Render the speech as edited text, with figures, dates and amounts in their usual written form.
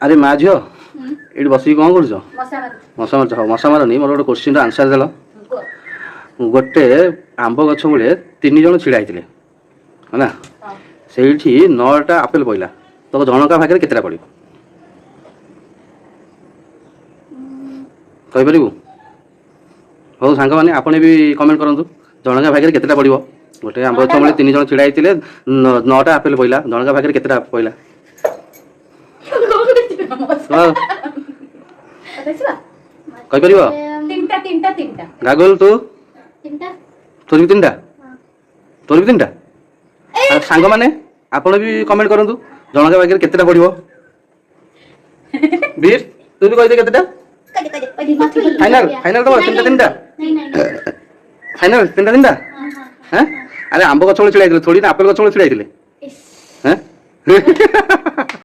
अरे माँ झील ये बस कौन कर मशा मार हाँ मशा मारनी मोर गोटे क्वेश्चन आंसर देल गोटे आंब गछ मूले 3 जन छिड़ा होते है से 9टा आपेल पड़ा तो जनका भाग केतटा पड़ कहीपर हौ सांग मैंने आपने भी कमेंट करूँ जनका भाग केतटा पड़ गोटे आंब गछ मूले 3 जन छिड़ा होते 9टा आपेल पड़ा जनका भाग केतटा पड़ा कहीपर गागोल तू तोर भी 3टा तोर भी 3टा सांग मैंने आपण भी कमेंट करूँ जनका भाग केतटा पड़ वीर तू भी कही केतटा फाइनल फाइनल तो 3टा फाइनल 3टा हैं अरे आंब गछ छिड़ा थोड़ी ना आपेल गछ छिड़ा हैं